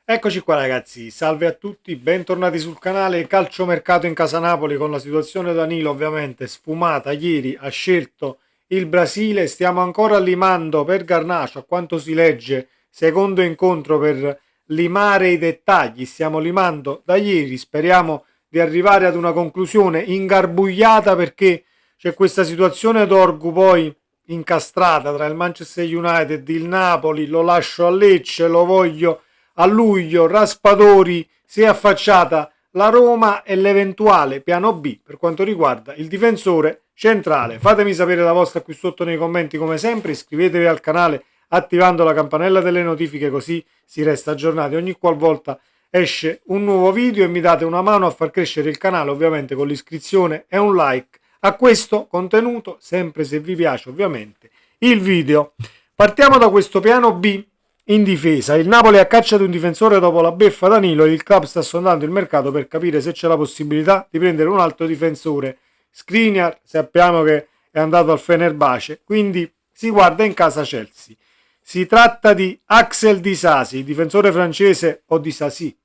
Eccoci qua ragazzi, salve a tutti, bentornati sul canale Calciomercato in casa Napoli con la situazione Danilo ovviamente sfumata. Ieri ha scelto il Brasile, stiamo ancora limando per Garnacho, a quanto si legge, secondo incontro per limare i dettagli, stiamo limando da ieri, speriamo di arrivare ad una conclusione ingarbugliata perché c'è questa situazione d'Orgu poi incastrata tra il Manchester United, il Napoli, lo lascio a Lecce, lo voglio a luglio. Raspadori, si è affacciata la Roma e l'eventuale piano B per quanto riguarda il difensore centrale. Fatemi sapere la vostra qui sotto nei commenti come sempre, iscrivetevi al canale attivando la campanella delle notifiche così si resta aggiornati ogni qualvolta esce un nuovo video e mi date una mano a far crescere il canale ovviamente con l'iscrizione e un like a questo contenuto, sempre se vi piace ovviamente il video. Partiamo da questo piano B in difesa. Il Napoli a caccia di un difensore dopo la beffa Danilo e il club sta sondando il mercato per capire se c'è la possibilità di prendere un altro difensore. Skriniar sappiamo che è andato al Fenerbahce, quindi si guarda in casa Chelsea. Si tratta di Axel Disasi, difensore francese o Disasi,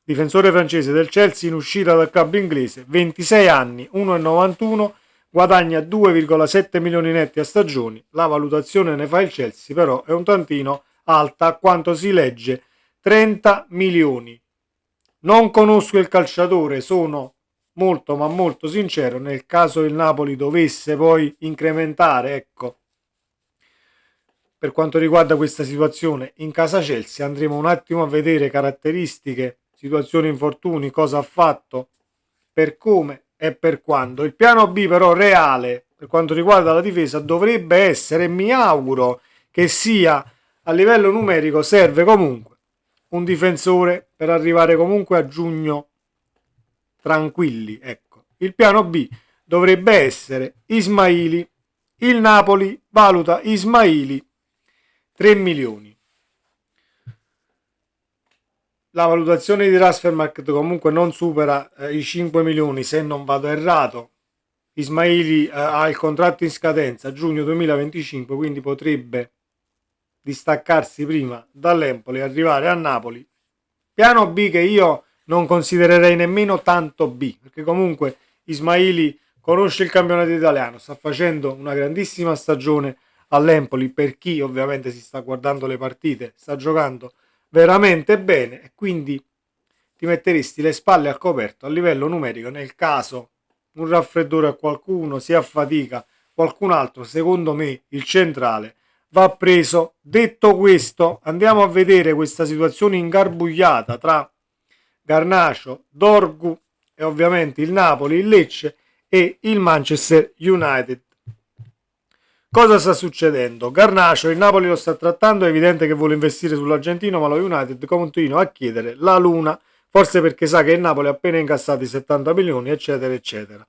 difensore francese del Chelsea in uscita dal club inglese, 26 anni, 1,91, guadagna 2,7 milioni netti a stagioni. La valutazione ne fa il Chelsea, però è un tantino alta a quanto si legge, 30 milioni. Non conosco il calciatore, sono molto ma molto sincero, nel caso il Napoli dovesse poi incrementare, ecco, per quanto riguarda questa situazione in casa Chelsea, andremo un attimo a vedere caratteristiche, situazioni, infortuni, cosa ha fatto, per come e per quando. Il piano B però reale per quanto riguarda la difesa dovrebbe essere, mi auguro che sia a livello numerico, serve comunque un difensore per arrivare comunque a giugno tranquilli, ecco. Il piano B dovrebbe essere Ismaili. Il Napoli valuta Ismaili 3 milioni. La valutazione di Transfermarkt comunque non supera i 5 milioni se non vado errato. Ismaili ha il contratto in scadenza giugno 2025, quindi potrebbe distaccarsi prima dall'Empoli e arrivare a Napoli. Piano B che io non considererei nemmeno tanto B, perché comunque Ismaili conosce il campionato italiano, sta facendo una grandissima stagione all'Empoli, per chi ovviamente si sta guardando le partite, sta giocando veramente bene e quindi ti metteresti le spalle al coperto a livello numerico nel caso un raffreddore a qualcuno, si affatica qualcun altro, secondo me il centrale va preso. Detto questo, andiamo a vedere questa situazione ingarbugliata tra Garnacho, Dorgu e ovviamente il Napoli, il Lecce e il Manchester United. Cosa sta succedendo? Garnacho, il Napoli lo sta trattando, è evidente che vuole investire sull'argentino, ma lo United continua a chiedere la luna, forse perché sa che il Napoli ha appena incassato i 70 milioni, eccetera, eccetera.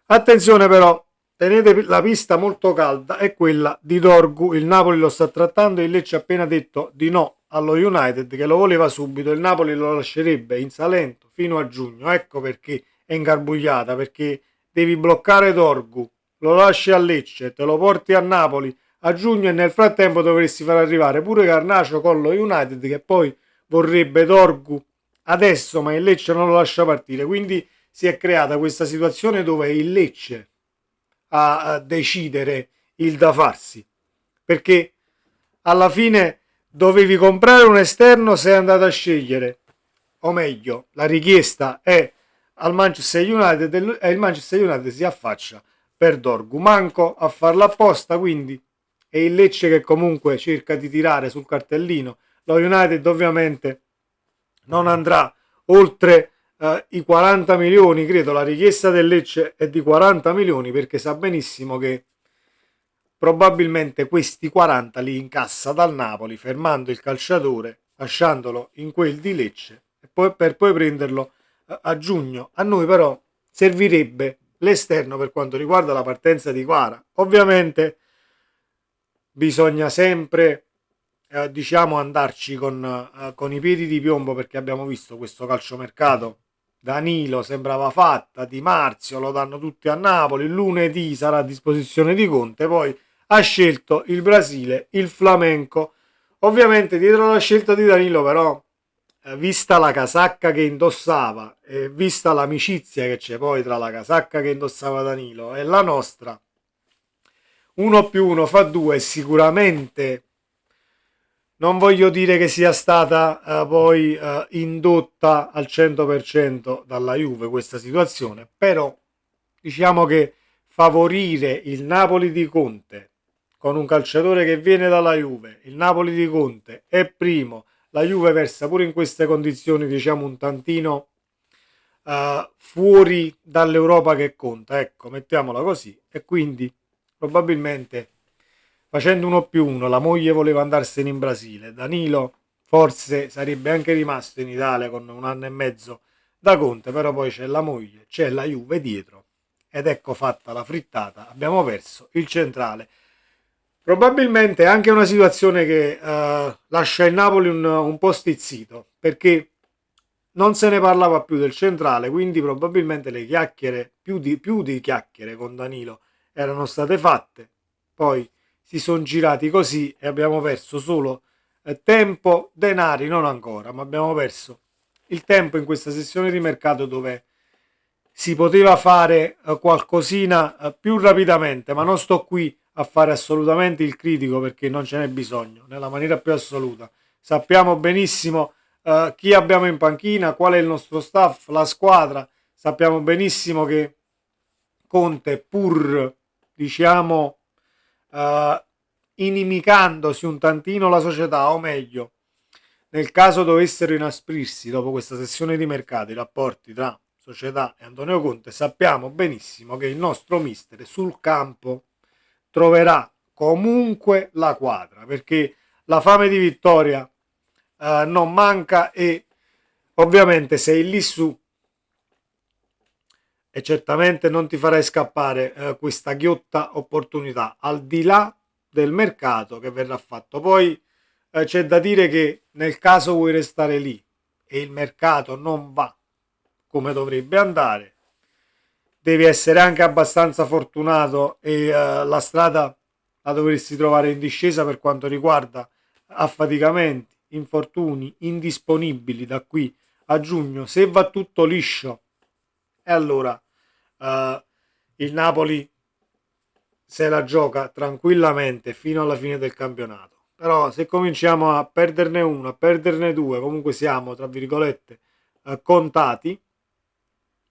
Attenzione però, tenete la pista molto calda, è quella di Dorgu, il Napoli lo sta trattando, il Lecce ha appena detto di no allo United che lo voleva subito, il Napoli lo lascerebbe in Salento fino a giugno, ecco perché è ingarbugliata, perché devi bloccare Dorgu, lo lasci a Lecce, te lo porti a Napoli a giugno e nel frattempo dovresti far arrivare pure Garnacio con lo United che poi vorrebbe Dorgu adesso, ma il Lecce non lo lascia partire, quindi si è creata questa situazione dove è il Lecce a decidere il da farsi, perché alla fine dovevi comprare un esterno, sei andato a scegliere, o meglio la richiesta è al Manchester United e il Manchester United si affaccia per Dorgu, manco a farla apposta, quindi è il Lecce che comunque cerca di tirare sul cartellino. Lo United ovviamente non andrà oltre i 40 milioni, credo la richiesta del Lecce è di 40 milioni perché sa benissimo che probabilmente questi 40 li incassa dal Napoli fermando il calciatore, lasciandolo in quel di Lecce e poi, per poi prenderlo a giugno. A noi però servirebbe l'esterno per quanto riguarda la partenza di Quara. Ovviamente bisogna sempre diciamo andarci con i piedi di piombo perché abbiamo visto questo calciomercato. Danilo sembrava fatta, Di Marzio lo danno tutti a Napoli, lunedì sarà a disposizione di Conte, poi ha scelto il Brasile, il Flamenco. Ovviamente dietro la scelta di Danilo però vista la casacca che indossava e vista l'amicizia che c'è poi tra la casacca che indossava Danilo e la nostra, 1 più 1 fa 2 e sicuramente non voglio dire che sia stata poi indotta al 100% dalla Juve questa situazione, però diciamo che favorire il Napoli di Conte con un calciatore che viene dalla Juve, il Napoli di Conte è primo, la Juve versa pure in queste condizioni diciamo un tantino fuori dall'Europa che conta, ecco, mettiamola così, e quindi probabilmente facendo 1 più 1 la moglie voleva andarsene in Brasile, Danilo forse sarebbe anche rimasto in Italia con 1 anno e mezzo da Conte, però poi c'è la moglie, c'è la Juve dietro ed ecco fatta la frittata, abbiamo perso il centrale. Probabilmente è anche una situazione che lascia il Napoli un po' stizzito, perché non se ne parlava più del centrale, quindi probabilmente le chiacchiere, più di chiacchiere con Danilo, erano state fatte. Poi si sono girati così e abbiamo perso solo tempo, denari non ancora, ma abbiamo perso il tempo in questa sessione di mercato dove si poteva fare qualcosina più rapidamente, ma non sto qui a fare assolutamente il critico perché non ce n'è bisogno, nella maniera più assoluta. Sappiamo benissimo chi abbiamo in panchina, qual è il nostro staff, la squadra. Sappiamo benissimo che Conte, pur diciamo inimicandosi un tantino la società, o meglio, nel caso dovessero inasprirsi dopo questa sessione di mercato i rapporti tra società e Antonio Conte, sappiamo benissimo che il nostro mister sul campo troverà comunque la quadra, perché la fame di vittoria non manca e ovviamente sei lì su e certamente non ti farai scappare questa ghiotta opportunità al di là del mercato che verrà fatto. Poi c'è da dire che nel caso vuoi restare lì e il mercato non va come dovrebbe andare, devi essere anche abbastanza fortunato e la strada la dovresti trovare in discesa per quanto riguarda affaticamenti, infortuni, indisponibili da qui a giugno. Se va tutto liscio, e allora eh, il Napoli se la gioca tranquillamente fino alla fine del campionato. Però se cominciamo a perderne uno, a perderne due, comunque siamo, tra virgolette, contati,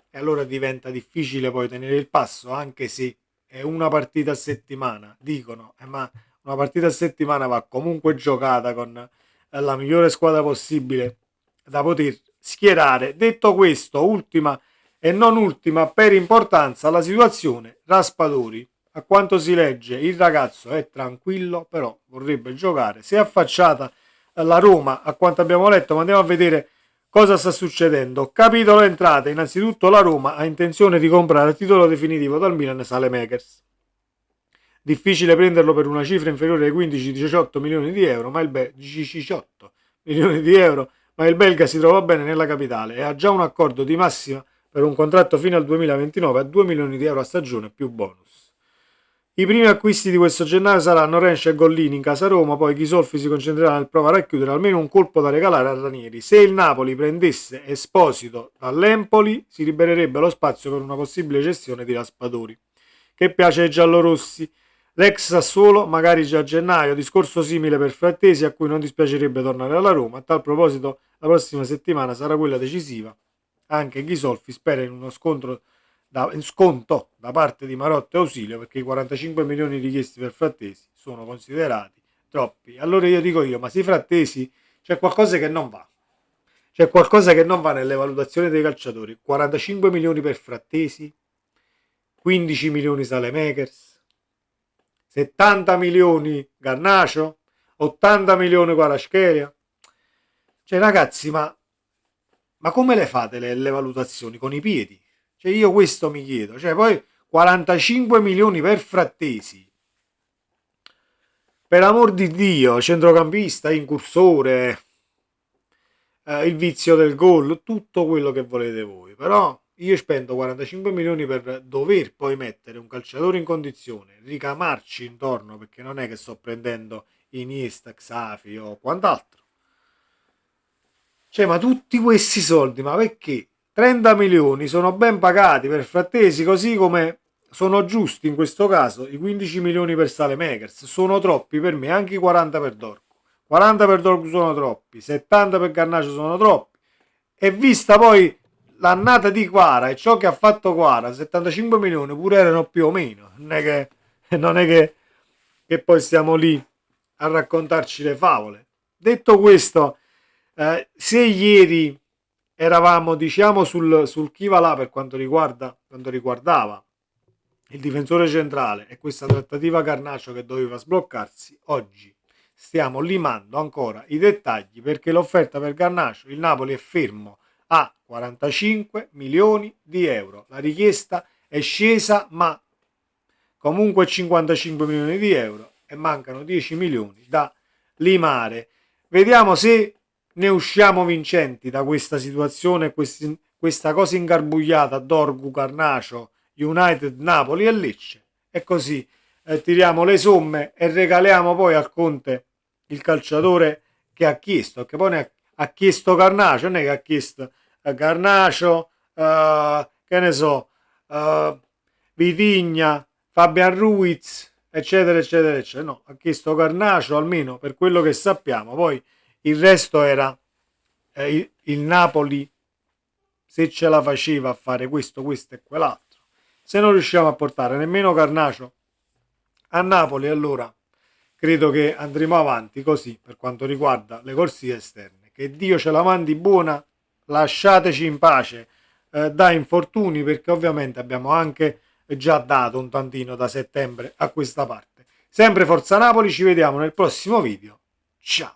e allora diventa difficile poi tenere il passo, anche se è una partita a settimana, dicono, ma una partita a settimana va comunque giocata con la migliore squadra possibile da poter schierare. Detto questo, ultima e non ultima per importanza la situazione Raspadori. A quanto si legge il ragazzo è tranquillo, però vorrebbe giocare. Si è affacciata la Roma, a quanto abbiamo letto, ma andiamo a vedere cosa sta succedendo. Capitolo entrate, innanzitutto la Roma ha intenzione di comprare a titolo definitivo dal Milan Saelemaekers. Difficile prenderlo per una cifra inferiore ai 15-18 milioni di euro, ma il 18 milioni di euro, ma il belga si trova bene nella capitale e ha già un accordo di massima per un contratto fino al 2029 a 2 milioni di euro a stagione più bonus. I primi acquisti di questo gennaio saranno Rensch e Gollini in casa Roma, poi Ghisolfi si concentrerà nel provare a chiudere almeno un colpo da regalare a Ranieri. Se il Napoli prendesse Esposito dall'Empoli, si libererebbe lo spazio per una possibile cessione di Raspadori, che piace ai giallorossi. L'ex Sassuolo, magari già a gennaio, discorso simile per Frattesi a cui non dispiacerebbe tornare alla Roma. A tal proposito la prossima settimana sarà quella decisiva. Anche Ghisolfi spera in uno sconto da parte di Marotta e Ausilio perché i 45 milioni richiesti per Frattesi sono considerati troppi. Allora io dico ma si Frattesi c'è qualcosa che non va. C'è qualcosa che non va nelle valutazioni dei calciatori. 45 milioni per Frattesi, 15 milioni Saelemaekers, 70 milioni Garnacio, 80 milioni Kvaratskhelia. Cioè ragazzi, ma come le fate le valutazioni? Con i piedi? Cioè io questo mi chiedo. Cioè poi 45 milioni per Frattesi. Per amor di Dio, centrocampista, incursore, il vizio del gol, tutto quello che volete voi. Però io spendo 45 milioni per dover poi mettere un calciatore in condizione, ricamarci intorno, perché non è che sto prendendo Iniesta, Xafi o quant'altro. Cioè, ma tutti questi soldi, ma perché? 30 milioni sono ben pagati per Frattesi, così come sono giusti in questo caso i 15 milioni per Saelemaekers. Sono troppi per me, anche i 40 per Dorgu. 40 per Dorgu sono troppi, 70 per Garnacio sono troppi. E vista poi l'annata di Quara e ciò che ha fatto Quara, 75 milioni pure erano più o meno. Non è che poi stiamo lì a raccontarci le favole. Detto questo, se ieri eravamo, diciamo, sul chi va là per quanto riguardava il difensore centrale e questa trattativa Garnacio che doveva sbloccarsi, oggi stiamo limando ancora i dettagli perché l'offerta per Garnacio, il Napoli è fermo a 45 milioni di euro. La richiesta è scesa, ma comunque 55 milioni di euro e mancano 10 milioni da limare. Vediamo se ne usciamo vincenti da questa situazione, questa cosa ingarbugliata Dorgu, Garnacio, United, Napoli e Lecce. E così tiriamo le somme e regaliamo poi al Conte il calciatore che ha chiesto, che poi ha chiesto Garnacio, non è che ha chiesto Garnacio, che ne so, Vitigna, Fabian Ruiz, eccetera, eccetera, eccetera. No, ha chiesto Garnacio, almeno per quello che sappiamo. Poi il resto era il Napoli, se ce la faceva a fare questo, questo e quell'altro. Se non riusciamo a portare nemmeno Garnacio a Napoli, allora credo che andremo avanti così per quanto riguarda le corsie esterne. Che Dio ce la mandi buona, lasciateci in pace da infortuni, perché ovviamente abbiamo anche già dato un tantino da settembre a questa parte. Sempre Forza Napoli, ci vediamo nel prossimo video. Ciao!